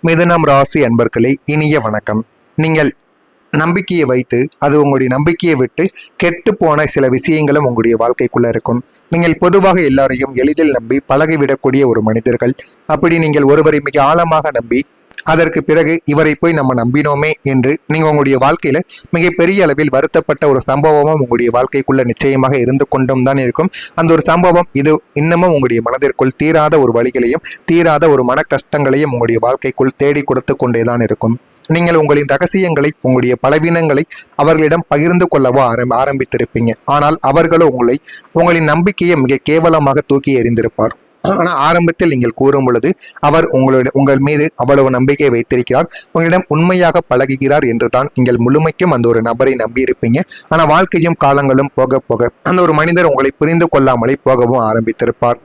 மிதுனம் ராசி அன்பர்களே, இனிய வணக்கம். நீங்கள் நம்பிக்கையை வைத்து அது உங்களுடைய நம்பிக்கையை விட்டு கெட்டு போன சில விஷயங்களும் உங்களுடைய வாழ்க்கைக்குள்ள இருக்கும். நீங்கள் பொதுவாக எல்லாரையும் எளிதில் நம்பி பழகிவிடக்கூடிய ஒரு மனிதர்கள். அப்படி நீங்கள் ஒருவரை மிக ஆழமாக நம்பி அதற்கு பிறகு இவரை போய் நம்ம நம்பினோமே என்று நீங்க உங்களுடைய வாழ்க்கையில மிகப்பெரிய அளவில் வருத்தப்பட்ட ஒரு சம்பவமும் உங்களுடைய வாழ்க்கைக்குள்ள நிச்சயமாக இருந்து கொண்டும் தான் இருக்கும். அந்த ஒரு சம்பவம் இது இன்னமும் உங்களுடைய மனதிற்குள் தீராத ஒரு வழிகளையும் தீராத ஒரு மன கஷ்டங்களையும் உங்களுடைய வாழ்க்கைக்குள் தேடி கொடுத்து கொண்டேதான் இருக்கும். நீங்கள் உங்களின் ரகசியங்களை உங்களுடைய பலவீனங்களை அவர்களிடம் பகிர்ந்து கொள்ளவோ ஆரம்பித்திருப்பீங்க. ஆனால் அவர்களோ உங்களின் நம்பிக்கையை மிக கேவலமாக தூக்கி எறிந்திருப்பார். ஆனால் ஆரம்பத்தில் நீங்கள் கூறும் பொழுது அவர் உங்கள் மீது அவ்வளவு நம்பிக்கை வைத்திருக்கிறார், உங்களிடம் உண்மையாக பழகுகிறார் என்று தான் நீங்கள் முழுமைக்கும் அந்த ஒரு நபரை நம்பி இருப்பீங்க. ஆனால் வாழ்க்கையும் காலங்களும் போக போக அந்த ஒரு மனிதர் உங்களை புரிந்து கொள்ளாமலே போகவும் ஆரம்பித்திருப்பார்.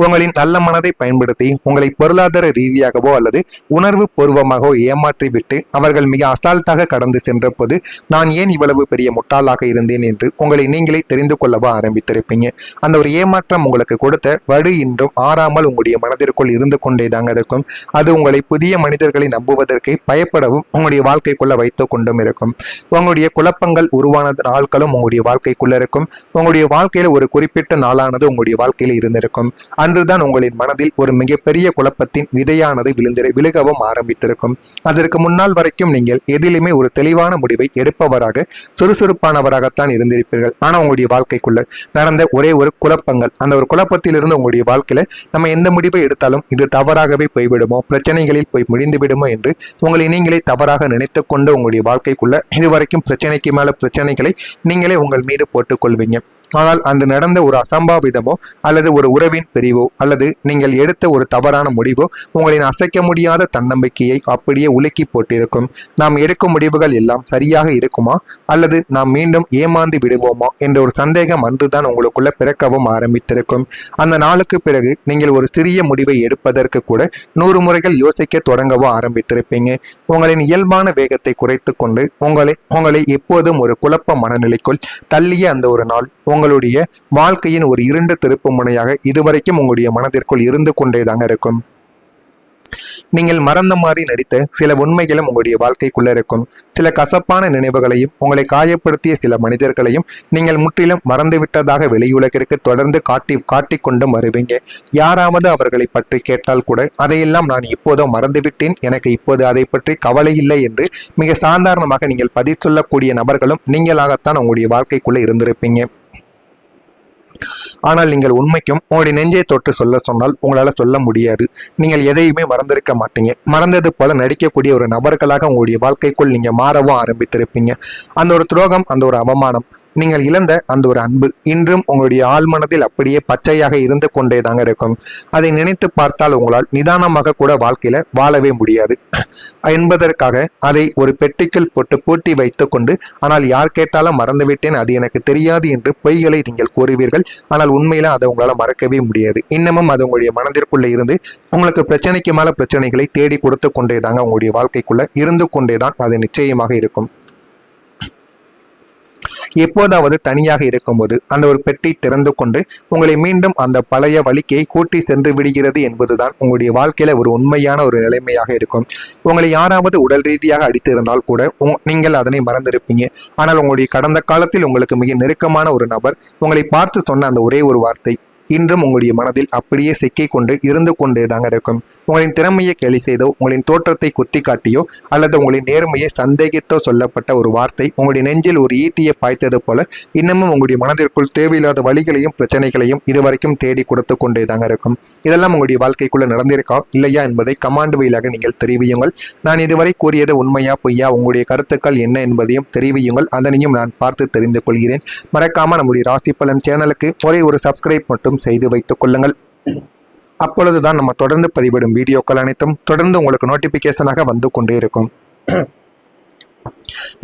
உங்களின் நல்ல மனதை பயன்படுத்தி உங்களை பொருளாதார ரீதியாகவோ அல்லது உணர்வு பூர்வமாகவோ ஏமாற்றி விட்டு அவர்கள் மிக அசால்ட்டாக கடந்து சென்ற போது நான் ஏன் இவ்வளவு பெரிய முட்டாளாக இருந்தேன் என்று உங்களை நீங்களே தெரிந்து கொள்ளவோ ஆரம்பித்திருப்பீங்க. அந்த ஒரு ஏமாற்றம் உங்களுக்கு கொடுத்த வடு இன்றும் ஆறாமல் உங்களுடைய மனதிற்குள் இருந்து கொண்டேதாங்க இருக்கும். அது உங்களை புதிய மனிதர்களை நம்புவதற்கு பயப்படவும் உங்களுடைய வாழ்க்கைக்குள்ள வைத்து கொண்டும் இருக்கும். உங்களுடைய குழப்பங்கள் உருவான நாட்களும் உங்களுடைய வாழ்க்கைக்குள்ள இருக்கும். உங்களுடைய வாழ்க்கையில ஒரு குறிப்பிட்ட நாளானது உங்களுடைய வாழ்க்கையில இருந்திருக்கும். அன்றுதான் உங்களின் மனதில் ஒரு மிகப்பெரிய குழப்பத்தின் விதையானது விழுகவும் ஆரம்பித்திருக்கும். அதற்கு முன்னால் வரைக்கும் நீங்கள் எதிலுமே ஒரு தெளிவான முடிவை எடுப்பவராக சுறுசுறுப்பானவராகத்தான் இருந்திருப்பீர்கள். ஆனால் உங்களுடைய வாழ்க்கைக்குள்ள நடந்த ஒரே ஒரு குழப்பங்கள், அந்த ஒரு குழப்பத்திலிருந்து உங்களுடைய வாழ்க்கையில நம்ம எந்த முடிவை எடுத்தாலும் இது தவறாகவே போய்விடுமோ, பிரச்சனைகளில் போய் முடிந்து விடுமோ என்று உங்களை நீங்களே தவறாக நினைத்து கொண்டு உங்களுடைய வாழ்க்கைக்குள்ள இதுவரைக்கும் பிரச்சனைக்கு மேல பிரச்சனைகளை நீங்களே உங்கள் மீது போட்டுக்கொள்வீங்க. ஆனால் அன்று நடந்த ஒரு அசம்பாவிதமோ அல்லது ஒரு உறவின் பிரிவோ அல்லது நீங்கள் எடுத்த ஒரு தவறான முடிவோ உங்களின் அசைக்க முடியாத தன்னம்பிக்கையை அப்படியே உலுக்கி போட்டிருக்கும். நாம் எடுக்கும் முடிவுகள் எல்லாம் சரியாக இருக்குமா அல்லது நாம் மீண்டும் ஏமாந்து விடுவோமா என்ற ஒரு சந்தேகம் அன்றுதான் உங்களுக்குள்ள பிறக்கவும் ஆரம்பித்திருக்கும். அந்த நாளுக்கு பிறகு நீங்கள் ஒரு சிறிய முடிவை எடுப்பதற்கு கூட 100 முறைகள் யோசிக்க தொடங்கவும் ஆரம்பித்திருப்பீங்க. உங்களின் இயல்பான வேகத்தை குறைத்து கொண்டு உங்களை எப்போதும் ஒரு குழப்ப மனநிலைக்குள் தள்ளிய அந்த ஒரு நாள் உங்களுடைய வாழ்க்கையின் ஒரு இருண்ட திருப்பு முனையாக இதுவரைக்கும் உங்களுடைய மனதிற்குள் இருந்து கொண்டேதாங்க இருக்கும். நீங்கள் மறந்த மாதிரி நடித்த சில உண்மைகளும் உங்களுடைய வாழ்க்கைக்குள்ள இருக்கும். சில கசப்பான நினைவுகளையும் உங்களை காயப்படுத்திய சில மனிதர்களையும் நீங்கள் முற்றிலும் மறந்துவிட்டதாக வெளியுலகிற்கு தொடர்ந்து காட்டி கொண்டும் வருவீங்க. யாராவது அவர்களை பற்றி கேட்டால் கூட அதையெல்லாம் நான் இப்போதோ மறந்துவிட்டேன், எனக்கு இப்போது அதை பற்றி கவலை இல்லை என்று மிக சாதாரணமாக நீங்கள் பதில் சொல்லக்கூடிய நபர்களும் நீங்களாகத்தான் உங்களுடைய வாழ்க்கைக்குள்ள இருந்திருப்பீங்க. ஆனால் நீங்கள் உண்மைக்கும் உங்களுடைய நெஞ்சை தொட்டு சொல்ல சொன்னால் உங்களால சொல்ல முடியாது. நீங்கள் எதையுமே மறந்திருக்க மாட்டீங்க. மறந்தது போல நடிக்கக்கூடிய ஒரு நபர்களாக உங்களுடைய வாழ்க்கைக்குள் நீங்க மாறவும் ஆரம்பித்திருப்பீங்க. அந்த ஒரு துரோகம், அந்த ஒரு அவமானம், நீங்கள் இழந்த அந்த ஒரு அன்பு இன்றும் உங்களுடைய ஆழ்மனதில் அப்படியே பச்சையாக இருந்து கொண்டேதாங்க இருக்கும். அதை நினைத்து பார்த்தால் உங்களால் நிதானமாக கூட வாழ்க்கையில வாழவே முடியாது என்பதற்காக அதை ஒரு பெட்டிக்குள் போட்டு பூட்டி வைத்து கொண்டு ஆனால் யார் கேட்டாலும் மறந்துவிட்டேன், அது எனக்கு தெரியாது என்று பொய்களை நீங்கள் கூறுவீர்கள். ஆனால் உண்மையில அதை உங்களால் மறக்கவே முடியாது. இன்னமும் அது உங்களுடைய மனதிற்குள்ள இருந்து உங்களுக்கு பிரச்சனைக்கு மேல பிரச்சனைகளை தேடி கொடுத்து கொண்டேதாங்க உங்களுடைய வாழ்க்கைக்குள்ள இருந்து கொண்டேதான் அது நிச்சயமாக இருக்கும். எப்போதாவது தனியாக இருக்கும்போது அந்த ஒரு பெட்டி திறந்து கொண்டு உங்களை மீண்டும் அந்த பழைய வலிக்கை கூட்டி சென்று விடுகிறது என்பதுதான் உங்களுடைய வாழ்க்கையில ஒரு உண்மையான ஒரு நிலைமையாக இருக்கும். உங்களை யாராவது உடல் ரீதியாக அடித்திருந்தால் கூட நீங்கள் அதனை மறந்திருப்பீங்க. ஆனால் உங்களுடைய கடந்த காலத்தில் உங்களுக்கு மிக நெருக்கமான ஒரு நபர் உங்களை பார்த்து சொன்ன அந்த ஒரே ஒரு வார்த்தை இன்றும் உங்களுடைய மனதில் அப்படியே சிக்கிக் கொண்டு இருந்து கொண்டேதாங்க இருக்கும். உங்களின் திறமையை கேலி செய்தோ, உங்களின் தோற்றத்தை குத்தி காட்டியோ அல்லது உங்களின் நேர்மையை சந்தேகித்தோ சொல்லப்பட்ட ஒரு வார்த்தை உங்களுடைய நெஞ்சில் ஒரு ஈட்டியை பாய்த்தது போல இன்னமும் உங்களுடைய மனதிற்குள் தேவையில்லாத வழிகளையும் பிரச்சனைகளையும் இதுவரைக்கும் தேடி கொடுத்து கொண்டேதாங்க இருக்கும். இதெல்லாம் உங்களுடைய வாழ்க்கைக்குள்ள நடந்திருக்கா இல்லையா என்பதை கமாண்ட் வழியாக நீங்கள் தெரிவியுங்கள். நான் இதுவரை கூறியது உண்மையா பொய்யா, உங்களுடைய கருத்துக்கள் என்ன என்பதையும் தெரிவியுங்கள். அதனையும் நான் பார்த்து தெரிந்து கொள்கிறேன். மறக்காம நம்முடைய ராசி பலன் சேனலுக்கு ஒரே ஒரு சப்ஸ்கிரைப் மட்டும் செய்து வைத்துக் கொள்ளுங்கள். அப்பொழுதுதான் நம்ம தொடர்ந்து பதிவிடும் வீடியோக்கள் அனைத்தும் தொடர்ந்து உங்களுக்கு நோட்டிபிகேஷனாக வந்து கொண்டே இருக்கும்.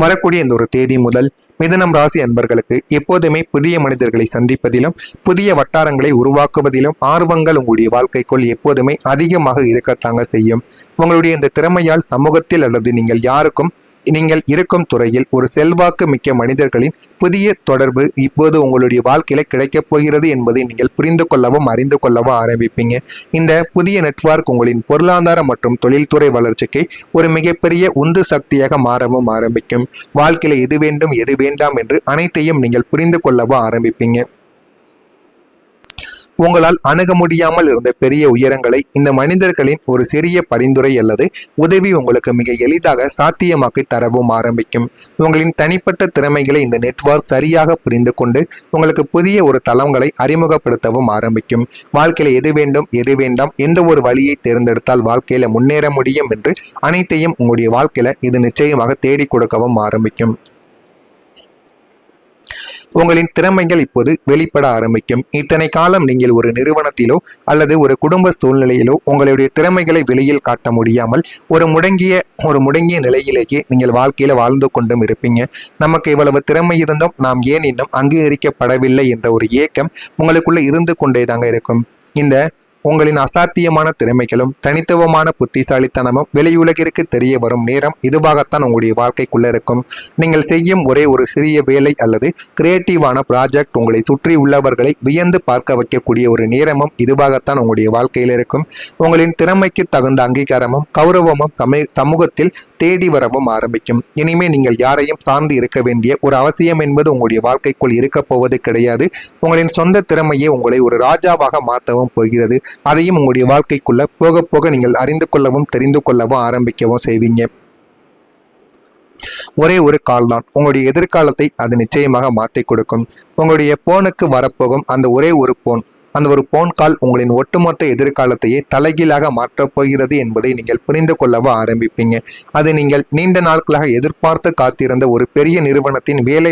வரக்கூடிய இந்த ஒரு தேதி முதல் மிதுனம் ராசி அன்பர்களுக்கு எப்போதுமே புதிய மனிதர்களை சந்திப்பதிலும் புதிய வட்டாரங்களை உருவாக்குவதிலும் ஆர்வங்கள் உங்களுடைய வாழ்க்கைக்குள் எப்போதுமே அதிகமாக இருக்கத்தாங்க செய்யும். உங்களுடைய இந்த திறமையால் சமூகத்தில் அல்லது நீங்கள் யாருக்கும் நீங்கள் இருக்கும் துறையில் ஒரு செல்வாக்கு மிக்க மனிதர்களின் புதிய தொடர்பு இப்போது உங்களுடைய வாழ்க்கையில கிடைக்கப் போகிறது என்பதை நீங்கள் புரிந்து கொள்ளவும் அறிந்து கொள்ளவும் ஆரம்பிப்பீங்க. இந்த புதிய நெட்வொர்க் உங்களின் பொருளாதார மற்றும் தொழில்துறை வளர்ச்சிக்கு ஒரு மிகப்பெரிய உந்து சக்தியாக மாறவும் ஆரம்பிக்கும். வாழ்க்கையில எது வேண்டும் எது வேண்டாம் என்று அனைத்தையும் நீங்கள் புரிந்து கொள்ளவும் ஆரம்பிப்பீங்க. உங்களால் அணுக முடியாமல் இருந்த பெரிய உயரங்களை இந்த மனிதர்களின் ஒரு சிறிய பரிந்துரை அல்லது உதவி உங்களுக்கு மிக எளிதாக சாத்தியமாக்கி தரவும் ஆரம்பிக்கும். உங்களின் தனிப்பட்ட திறமைகளை இந்த நெட்வொர்க் சரியாக புரிந்து கொண்டு உங்களுக்கு புதிய ஒரு தளங்களை அறிமுகப்படுத்தவும் ஆரம்பிக்கும். வாழ்க்கையில எது வேண்டும் எது வேண்டாம், எந்த ஒரு வழியை தேர்ந்தெடுத்தால் வாழ்க்கையில முன்னேற முடியும் என்று அனைத்தையும் உங்களுடைய வாழ்க்கையில இது நிச்சயமாக தேடி கொடுக்கவும் ஆரம்பிக்கும். உங்களின் திறமைகள் இப்போது வெளிப்பட ஆரம்பிக்கும். இத்தனை காலம் நீங்கள் ஒரு நிறுவனத்திலோ அல்லது ஒரு குடும்ப சூழ்நிலையிலோ உங்களுடைய திறமைகளை வெளியில் காட்ட முடியாமல் ஒரு முடங்கிய நிலையிலேயே நீங்கள் வாழ்க்கையில வாழ்ந்து கொண்டும் இருப்பீங்க. நமக்கு இவ்வளவு திறமை இருந்தும் நாம் ஏன் இன்னும் அங்கீகரிக்கப்படவில்லை என்ற ஒரு ஏக்கம் உங்களுக்குள்ள இருந்து கொண்டேதாங்க இருக்கும். இந்த உங்களின் அசாத்தியமான திறமைகளும் தனித்துவமான புத்திசாலித்தனமும் வெளியுலகிற்கு தெரிய வரும் நேரம் இதுவாகத்தான் உங்களுடைய வாழ்க்கைக்குள்ள இருக்கும். நீங்கள் செய்யும் ஒரே ஒரு சிறிய வேலை அல்லது கிரியேட்டிவான ப்ராஜெக்ட் உங்களை சுற்றி உள்ளவர்களை வியந்து பார்க்க வைக்கக்கூடிய ஒரு நேரமும் இதுவாகத்தான் உங்களுடைய வாழ்க்கையில் இருக்கும். உங்களின் திறமைக்கு தகுந்த அங்கீகாரமும் கௌரவமும் சமூகத்தில் தேடி வரவும் ஆரம்பிக்கும். இனிமே நீங்கள் யாரையும் சார்ந்து இருக்க வேண்டிய ஒரு அவசியம் என்பது உங்களுடைய வாழ்க்கைக்குள் இருக்க போவது கிடையாது. உங்களின் சொந்த திறமையை உங்களை ஒரு ராஜாவாக மாற்றவும் போகிறது. அதையும் உங்களுடைய வாழ்க்கைக்குள்ள போக போக நீங்கள் அறிந்து கொள்ளவும் தெரிந்து கொள்ளவும் ஆரம்பிக்கவும் செய்வீங்க. ஒரே ஒரு கால் தான் உங்களுடைய எதிர்காலத்தை அது நிச்சயமாக மாற்றி கொடுக்கும். உங்களுடைய போனுக்கு வரப்போகும் அந்த ஒரே ஒரு போன், அந்த ஒரு போன் கால் உங்களின் ஒட்டுமொத்த எதிர்காலத்தையே தலைகீழாக மாற்றப் போகிறது என்பதை நீங்கள் புரிந்து கொள்ளவும் ஆரம்பிப்பீங்க. அது நீங்கள் நீண்ட நாட்களாக எதிர்பார்த்து காத்திருந்த ஒரு பெரிய நிறுவனத்தின் வேலை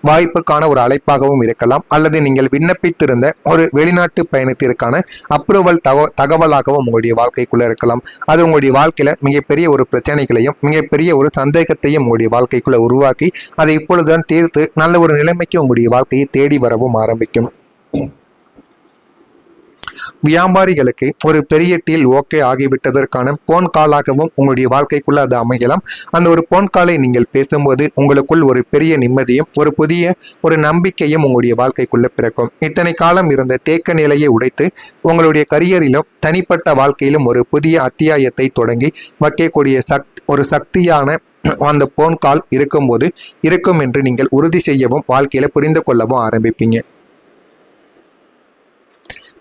வாய்ப்புக்கான ஒரு அழைப்பாகவும் இருக்கலாம், அல்லது நீங்கள் விண்ணப்பித்திருந்த ஒரு வெளிநாட்டு பயணத்திற்கான அப்ரூவல் தகவலாகவும் உங்களுடைய வாழ்க்கைக்குள்ள இருக்கலாம். அது உங்களுடைய வாழ்க்கையில மிகப்பெரிய ஒரு பிரச்சனைகளையும் மிகப்பெரிய ஒரு சந்தேகத்தையும் உங்களுடைய வாழ்க்கைக்குள்ள உருவாக்கி அதை இப்பொழுதுதான் தீர்த்து நல்ல ஒரு நிலைமைக்கு உங்களுடைய வாழ்க்கையை தேடி வரவும் ஆரம்பிக்கும். வியாபாரிகளுக்கு ஒரு பெரிய டீல் ஓகே ஆகிவிட்டதற்கான போன் காலாகவும் உங்களுடைய வாழ்க்கைக்குள்ள அது அமையலாம். அந்த ஒரு போன் காலை நீங்கள் பேசும்போது உங்களுக்குள் ஒரு பெரிய நிம்மதியும் ஒரு புதிய ஒரு நம்பிக்கையும் உங்களுடைய வாழ்க்கைக்குள்ள பிறக்கும். இத்தனை காலம் இருந்த தேக்க நிலையை உடைத்து உங்களுடைய கரியரிலும் தனிப்பட்ட வாழ்க்கையிலும் ஒரு புதிய அத்தியாயத்தை தொடங்கி வைக்கக்கூடிய ஒரு சக்தியான அந்த போன் கால் இருக்கும் என்று நீங்கள் உறுதி செய்யவும் வாழ்க்கையில புரிந்து கொள்ளவும் ஆரம்பிப்பீங்க.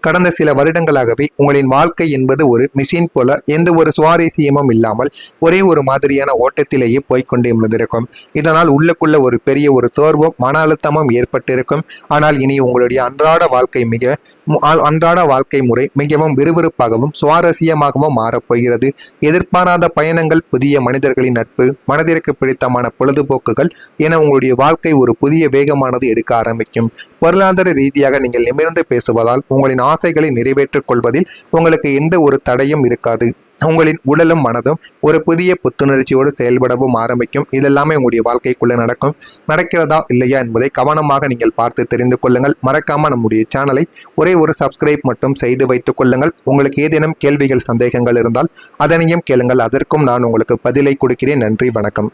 கடந்த சில வருடங்களாகவே உங்களின் வாழ்க்கை என்பது ஒரு மிஷின் போல எந்த ஒரு சுவாரஸ்யமும் இல்லாமல் ஒரே ஒரு மாதிரியான ஓட்டத்திலேயே போய்கொண்டே இருந்திருக்கும். இதனால் உள்ளுக்குள்ள ஒரு பெரிய ஒரு சோர்வும் மன அழுத்தமும் ஏற்பட்டிருக்கும். ஆனால் இனி உங்களுடைய அன்றாட வாழ்க்கை முறை மிகவும் விறுவிறுப்பாகவும் சுவாரஸ்யமாகவும் மாறப்போகிறது. எதிர்பாராத பயணங்கள், புதிய மனிதர்களின் நட்பு, மனதிற்கு பிடித்தமான பொழுதுபோக்குகள் என உங்களுடைய வாழ்க்கை ஒரு புதிய வேகமானது எடுக்க ஆரம்பிக்கும். பொருளாதார ரீதியாக நீங்கள் நிமிர்ந்து பேசுவதால் உங்களின் ஆசைகளை நிறைவேற்றிக் கொள்வதில் உங்களுக்கு எந்த ஒரு தடையும் இருக்காது. உங்களின் உடலும் மனதும் ஒரு புதிய புத்துணர்ச்சியோடு செயல்படவும் ஆரம்பிக்கும். இதெல்லாமே உங்களுடைய வாழ்க்கைக்குள்ள நடக்கிறதா இல்லையா என்பதை கவனமாக நீங்கள் பார்த்து தெரிந்து கொள்ளுங்கள். மறக்காம நம்முடைய சேனலை ஒரே ஒரு சப்ஸ்கிரைப் மட்டும் செய்து வைத்துக் கொள்ளுங்கள். உங்களுக்கு ஏதேனும் கேள்விகள் சந்தேகங்கள் இருந்தால் அதனையும் கேளுங்கள். அதற்கும் நான் உங்களுக்கு பதிலை கொடுக்கிறேன். நன்றி, வணக்கம்.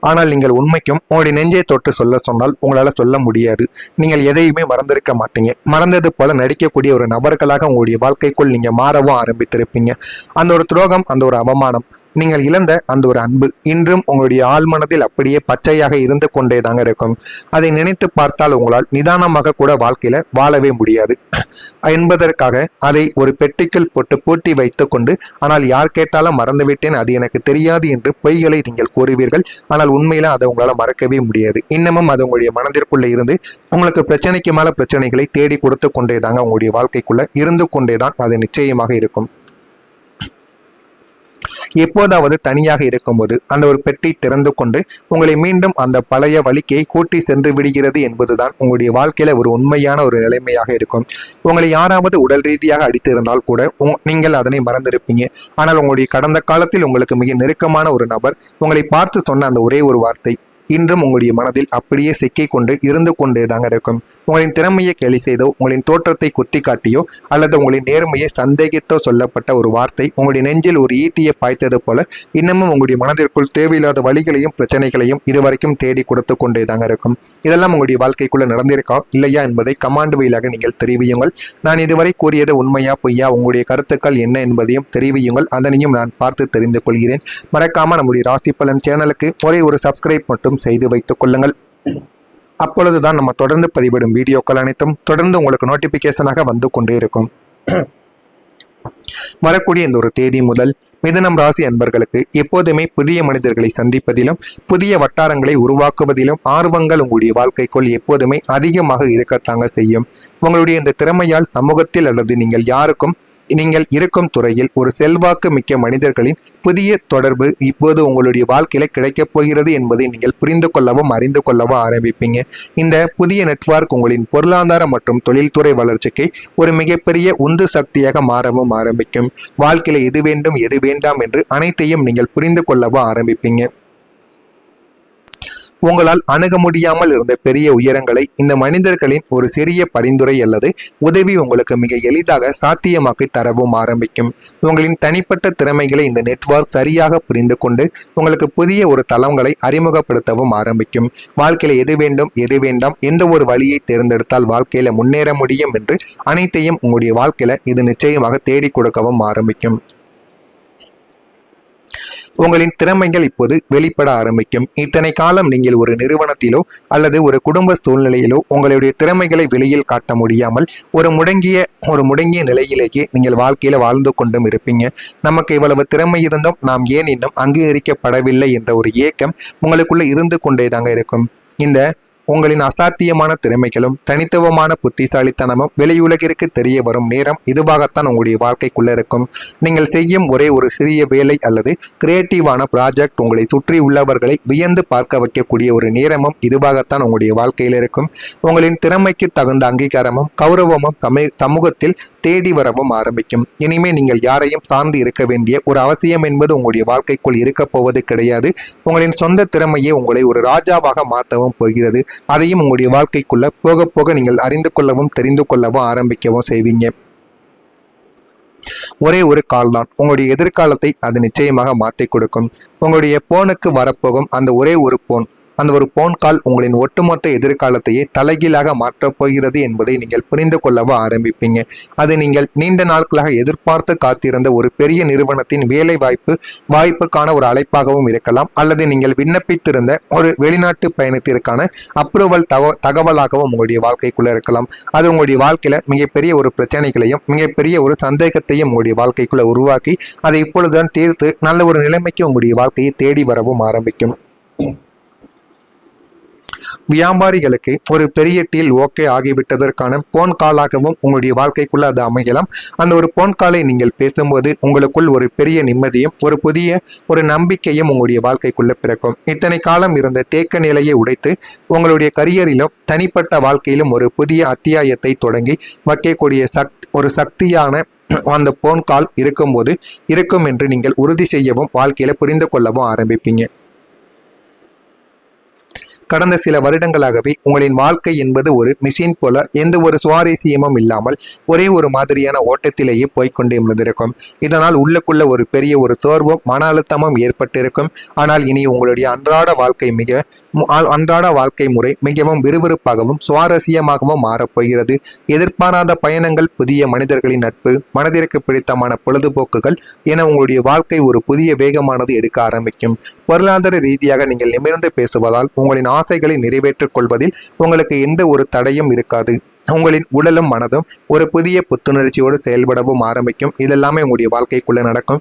ஆனால் நீங்கள் உண்மைக்கும் உங்களுடைய நெஞ்சை தொட்டு சொன்னால் உங்களால சொல்ல முடியாது. நீங்கள் எதையுமே மறந்திருக்க மாட்டீங்க. மறந்தது போல நடிக்கக்கூடிய ஒரு நபர்களாக உங்களுடைய வாழ்க்கைக்குள் நீங்க மாறவும் ஆரம்பித்திருப்பீங்க. அந்த ஒரு துரோகம், அந்த ஒரு அவமானம், நீங்கள் இழந்த அந்த ஒரு அன்பு இன்றும் உங்களுடைய ஆழ்மனதில் அப்படியே பச்சையாக இருந்து கொண்டே தாங்க இருக்கும். அதை நினைத்து பார்த்தால் உங்களால் நிதானமாக கூட வாழ்க்கையில வாழவே முடியாது என்பதற்காக அதை ஒரு பெட்டிக்குள் போட்டு பூட்டி வைத்து கொண்டு, ஆனால் யார் கேட்டாலும் மறந்துவிட்டேன், அது எனக்கு தெரியாது என்று பொய்களை நீங்கள் கூறுவீர்கள். ஆனால் உண்மையில அதை உங்களால் மறக்கவே முடியாது. இன்னமும் அது உங்களுடைய மனதிற்குள்ள இருந்து உங்களுக்கு பிரச்சனைக்கு மேல பிரச்சனைகளை தேடி கொடுத்து கொண்டே தாங்க உங்களுடைய வாழ்க்கைக்குள்ள இருந்து கொண்டேதான் அது நிச்சயமாக இருக்கும். எப்போதாவது தனியாக இருக்கும்போது அந்த ஒரு பெட்டி திறந்து கொண்டு உங்களை மீண்டும் அந்த பழைய வலிக்கை கூட்டி சென்று விடுகிறது என்பதுதான் உங்களுடைய வாழ்க்கையில ஒரு உண்மையான ஒரு நிலைமையாக இருக்கும். உங்களை யாராவது உடல் ரீதியாக அடித்திருந்தால் கூட நீங்கள் அதனை மறந்திருப்பீங்க. ஆனால் உங்களுடைய கடந்த காலத்தில் உங்களுக்கு மிக நெருக்கமான ஒரு நபர் உங்களை பார்த்து சொன்ன அந்த ஒரே ஒரு வார்த்தை, இன்றும் உங்களுடைய மனதில் அப்படியே சிக்கிக் கொண்டு இருந்து கொண்டே தாங்க இருக்கும். உங்களின் திறமையை கேலி செய்தோ, உங்களின் தோற்றத்தை குத்தி காட்டியோ அல்லது உங்களின் நேர்மையை சந்தேகித்தோ சொல்லப்பட்ட ஒரு வார்த்தை உங்களுடைய நெஞ்சில் ஒரு ஈட்டியை பாய்த்தது போல இன்னமும் உங்களுடைய மனதிற்குள் தேவையில்லாத வழிகளையும் பிரச்சனைகளையும் இதுவரைக்கும் தேடி கொடுத்து கொண்டே தாங்க இருக்கும். இதெல்லாம் உங்களுடைய வாழ்க்கைக்குள்ள நடந்திருக்கா இல்லையா என்பதை கமாண்ட் வழியாக நீங்கள் தெரிவியுங்கள். நான் இதுவரை கூறியது உண்மையா பொய்யா, உங்களுடைய கருத்துக்கள் என்ன என்பதையும் தெரிவியுங்கள். அதனையும் நான் பார்த்து தெரிந்து கொள்கிறேன். மறக்காம நம்முடைய ராசி பலன் சேனலுக்கு ஒரே ஒரு சப்ஸ்கிரைப் மட்டும் செய்து வைத்துக் கொள்ளுங்கள். அப்பொழுதுதான் நம்ம தொடர்ந்து பதிவிடும் வீடியோக்கள் அனைத்தும் தொடர்ந்து உங்களுக்கு நோட்டிபிகேஷனாக வந்து கொண்டே இருக்கும். வரக்கூடிய இந்த ஒரு தேதி முதல் மிதுனம் ராசி அன்பர்களுக்கு எப்போதுமே புதிய மனிதர்களை சந்திப்பதிலும் புதிய வட்டாரங்களை உருவாக்குவதிலும் ஆர்வங்கள் உங்களுடைய வாழ்க்கைக்குள் எப்போதுமே அதிகமாக இருக்கத்தாங்க செய்யும். உங்களுடைய இந்த திறமையால் சமூகத்தில் அல்லது நீங்கள் இருக்கும் துறையில் ஒரு செல்வாக்கு மிக்க மனிதர்களின் புதிய தொடர்பு இப்போது உங்களுடைய வாழ்க்கையில கிடைக்கப் போகிறது என்பதை நீங்கள் புரிந்து கொள்ளவும் அறிந்து கொள்ளவும் ஆரம்பிப்பீங்க. இந்த புதிய நெட்வொர்க் உங்களின் பொருளாதார மற்றும் தொழில்துறை வளர்ச்சிக்கு ஒரு மிகப்பெரிய உந்து சக்தியாக மாறவும் ஆரம்பிக்கும். வாழ்க்கையில எது வேண்டும் எது வேண்டாம் என்று அனைத்தையும் நீங்கள் புரிந்து கொள்ளவும் ஆரம்பிப்பீங்க. உங்களால் அணுக முடியாமல் இருந்த பெரிய உயரங்களை இந்த மனிதர்களின் ஒரு சிறிய பரிந்துரை அல்லது உதவி உங்களுக்கு மிக எளிதாக சாத்தியமாக்கி தரவும் ஆரம்பிக்கும். உங்களின் தனிப்பட்ட திறமைகளை இந்த நெட்வொர்க் சரியாக புரிந்து கொண்டு உங்களுக்கு புதிய ஒரு தளங்களை அறிமுகப்படுத்தவும் ஆரம்பிக்கும். வாழ்க்கையில எது வேண்டும் எது வேண்டாம், எந்த ஒரு வழியை தேர்ந்தெடுத்தால் வாழ்க்கையில முன்னேற முடியும் என்று அனைத்தையும் உங்களுடைய வாழ்க்கையில இது நிச்சயமாக தேடி கொடுக்கவும் ஆரம்பிக்கும். உங்களின் திறமைகள் இப்போது வெளிப்பட ஆரம்பிக்கும். இத்தனை காலம் நீங்கள் ஒரு நிறுவனத்திலோ அல்லது ஒரு குடும்ப சூழ்நிலையிலோ உங்களுடைய திறமைகளை வெளியில் காட்ட முடியாமல் ஒரு முடங்கிய நிலையிலேயே நீங்கள் வாழ்க்கையில வாழ்ந்து கொண்டும் இருப்பீங்க. நமக்கு இவ்வளவு திறமை இருந்தும் நாம் ஏன் இன்னும் அங்கீகரிக்கப்படவில்லை என்ற ஒரு ஏக்கம் உங்களுக்குள்ள இருந்து கொண்டே தாங்க இருக்கும். இந்த உங்களின் அசாத்தியமான திறமைகளும் தனித்துவமான புத்திசாலித்தனமும் வெளியுலகிற்கு தெரிய வரும் நேரம் இதுவாகத்தான் உங்களுடைய வாழ்க்கைக்குள்ள இருக்கும். நீங்கள் செய்யும் ஒரே ஒரு சிறிய வேலை அல்லது கிரியேட்டிவான ப்ராஜெக்ட் உங்களை சுற்றி உள்ளவர்களை வியந்து பார்க்க வைக்கக்கூடிய ஒரு நேரமும் இதுவாகத்தான் உங்களுடைய வாழ்க்கையில் இருக்கும். உங்களின் திறமைக்கு தகுந்த அங்கீகாரமும் கௌரவமும் சமூகத்தில் தேடி வரவும் ஆரம்பிக்கும். இனிமே நீங்கள் யாரையும் சார்ந்து இருக்க வேண்டிய ஒரு அவசியம் என்பது உங்களுடைய வாழ்க்கைக்குள் இருக்க போவது கிடையாது. உங்களின் சொந்த திறமையை உங்களை ஒரு ராஜாவாக மாற்றவும் போகிறது. அதையும் உங்களுடைய வாழ்க்கைக்குள்ள போக போக நீங்கள் அறிந்து கொள்ளவும் தெரிந்து கொள்ளவும் ஆரம்பிக்கவும் செய்வீங்க. ஒரே ஒரு கால் தான் உங்களுடைய எதிர்காலத்தை அது நிச்சயமாக மாற்றி கொடுக்கும். உங்களுடைய போனுக்கு வரப்போகும் அந்த ஒரே ஒரு போன் கால் உங்களின் ஒட்டுமொத்த எதிர்காலத்தையே தலைகீழாக மாற்றப் போகிறது என்பதை நீங்கள் புரிந்து கொள்ளவும் ஆரம்பிப்பீங்க. அது நீங்கள் நீண்ட நாட்களாக எதிர்பார்த்து காத்திருந்த ஒரு பெரிய நிறுவனத்தின் வேலை வாய்ப்புக்கான ஒரு அழைப்பாகவும் இருக்கலாம், அல்லது நீங்கள் விண்ணப்பித்திருந்த ஒரு வெளிநாட்டு பயணத்திற்கான அப்ரூவல் தகவலாகவும் உங்களுடைய வாழ்க்கைக்குள்ள இருக்கலாம். அது உங்களுடைய வாழ்க்கையில மிகப்பெரிய ஒரு பிரச்சனைகளையும் மிகப்பெரிய ஒரு சந்தேகத்தையும் உங்களுடைய வாழ்க்கைக்குள்ள உருவாக்கி அதை இப்பொழுதுதான் தீர்த்து நல்ல ஒரு நிலைமைக்கு உங்களுடைய வாழ்க்கையை தேடி வரவும் ஆரம்பிக்கும். வியாபாரிகளுக்கு ஒரு பெரிய டீல் ஓகே ஆகிவிட்டதற்கான போன் காலாகவும் உங்களுடைய வாழ்க்கைக்குள்ள அது அமையலாம். அந்த ஒரு போன் காலை நீங்கள் பேசும்போது உங்களுக்குள் ஒரு பெரிய நிம்மதியும் ஒரு புதிய ஒரு நம்பிக்கையும் உங்களுடைய வாழ்க்கைக்குள்ள பிறக்கும். இத்தனை காலம் இருந்த தேக்க நிலையை உடைத்து உங்களுடைய கரியரிலும் தனிப்பட்ட வாழ்க்கையிலும் ஒரு புதிய அத்தியாயத்தை தொடங்கி வைக்கக்கூடிய ஒரு சக்தியான அந்த போன் கால் இருக்கும் என்று நீங்கள் உறுதி செய்யவும் வாழ்க்கையில புரிந்து கொள்ளவும் ஆரம்பிப்பீங்க. கடந்த சில வருடங்களாகவே உங்களின் வாழ்க்கை என்பது ஒரு மிஷின் போல எந்த ஒரு சுவாரஸ்யமும் இல்லாமல் ஒரே ஒரு மாதிரியான ஓட்டத்திலேயே போய்கொண்டே இருந்திருக்கும். இதனால் உள்ளுக்குள்ள ஒரு பெரிய ஒரு சோர்வும் மன அழுத்தமும் ஏற்பட்டிருக்கும். ஆனால் இனி உங்களுடைய அன்றாட வாழ்க்கை முறை மிகவும் விறுவிறுப்பாகவும் சுவாரஸ்யமாகவும் மாறப்போகிறது. எதிர்பாராத பயணங்கள், புதிய மனிதர்களின் நட்பு, மனதிற்கு பிடித்தமான பொழுதுபோக்குகள் என உங்களுடைய வாழ்க்கை ஒரு புதிய வேகமானது எடுக்க ஆரம்பிக்கும். பொருளாதார ரீதியாக நீங்கள் நிமிர்ந்து பேசுவதால் உங்களின் ஆசைகளை நிறைவேற்றிக் கொள்வதில் உங்களுக்கு எந்த ஒரு தடையும் இருக்காது. உங்களின் உடலும் மனதும் ஒரு புதிய புத்துணர்ச்சியோடு செயல்படவும் ஆரம்பிக்கும். இதெல்லாமே உங்களுடைய வாழ்க்கைக்குள்ள நடக்கும்.